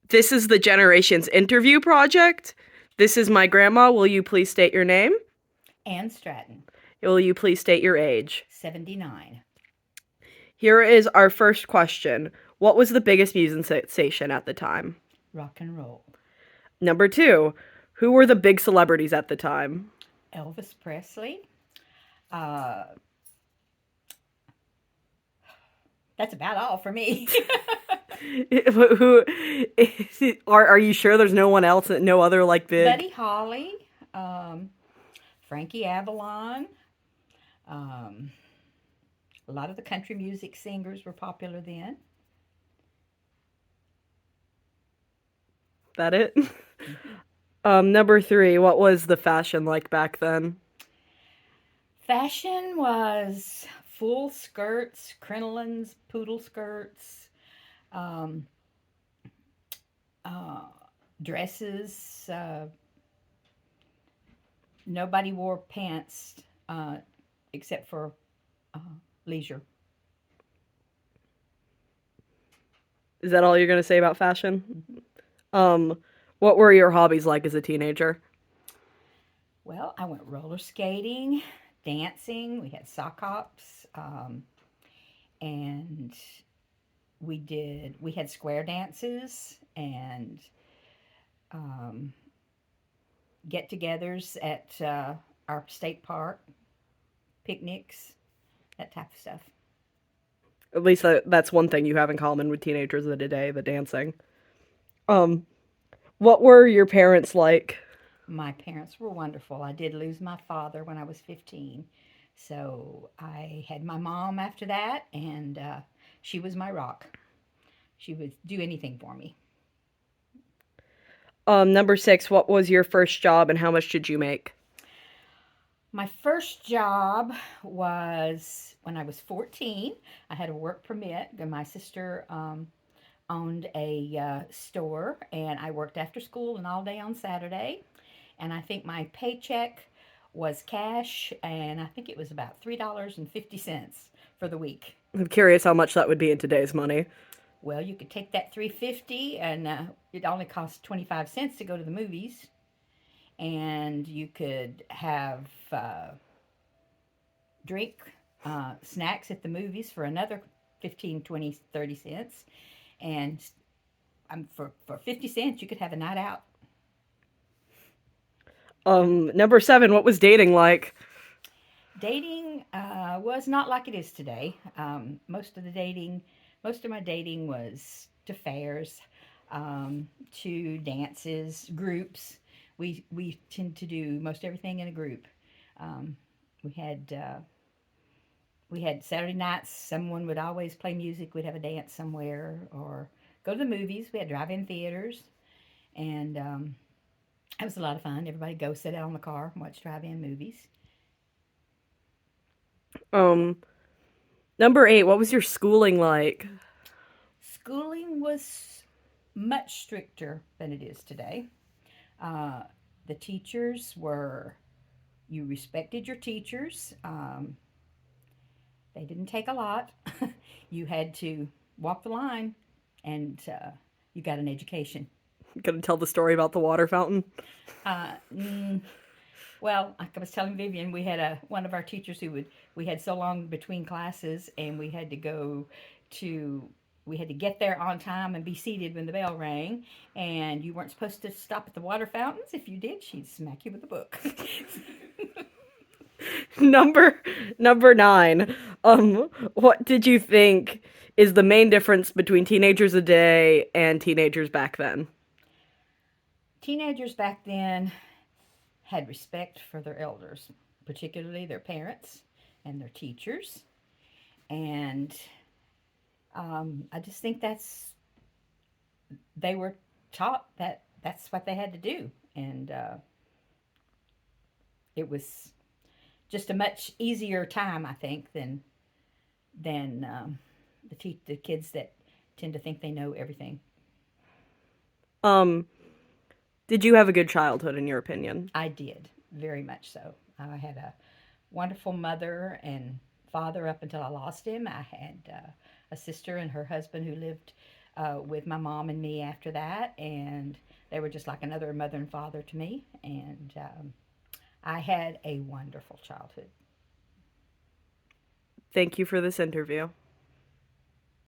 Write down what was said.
This is the Generations interview project. This is my grandma. Will you please state your name? Ann Stratton, Will you please state your age? 79. Here is our first question. What was the biggest music sensation at the time? Rock and roll. Number two, who were the big celebrities at the time? Elvis Presley. Uh, that's about all for me. Who are you sure there's no one else, no other like big? Buddy Holly. Um, Frankie Avalon. Um, a lot of the country music singers were popular then. That it? Mhm. Number three, what was the fashion like back then? Fashion was full skirts, crinolines, poodle skirts, um, uh, dresses. Nobody wore pants uh, except for uh, leisure. Is that all you're gonna say about fashion? Mhm. Um, what were your hobbies like as a teenager? Well, I went roller skating, dancing. We had sock hops, and we had square dances and um, get-togethers at our state park, picnics, that type of stuff. At least that's one thing you have in common with teenagers of today, the dancing. Um, what were your parents like? My parents were wonderful. I did lose my father when I was 15. So I had my mom after that, and she was my rock. She would do anything for me. Number six, what was your first job and how much did you make? My first job was when I was 14. I had a work permit, and my sister owned a store, and I worked after school and all day on Saturday. And I think my paycheck was cash, and I think it was about $3.50 for the week. I'm curious how much that would be in today's money. Well, you could take that 350, and it only cost 25 cents to go to the movies, and you could have drink snacks at the movies for another 15, 20, 30 cents, and for 50 cents you could have a night out. Number seven, what was dating like? Dating was not like it is today. Most of my dating was to fairs, to dances, groups. We tend to do most everything in a group. Um, we had we had Saturday nights. Someone would always play music. We'd have a dance somewhere or go to the movies. We had drive-in theaters, and it was a lot of fun. Everybody go sit out on the car and watch drive-in movies. Um, Number eight, what was your schooling like? Schooling was much stricter than it is today. Uh, the teachers were, you respected your teachers. They didn't take a lot. You had to walk the line, and you got an education. Gonna tell the story about the water fountain? Uh, mm, well, like I was telling Vivian, we had one of our teachers who would, we had so long between classes, and to we had to get there on time and be seated when the bell rang, and you weren't supposed to stop at the water fountains. If you did, she'd smack you with a book. number Number nine. What did you think is the main difference between teenagers today and teenagers back then? Teenagers back then had respect for their elders, particularly their parents and their teachers, and I just think they were taught that that's what they had to do, and it was just a much easier time, I think, than the kids that tend to think they know everything. Um, did you have a good childhood in your opinion? I did very much so. I had a wonderful mother and father up until I lost him. I had a sister and her husband who lived with my mom and me after that, and they were just like another mother and father to me. And I had a wonderful childhood. Thank you for this interview.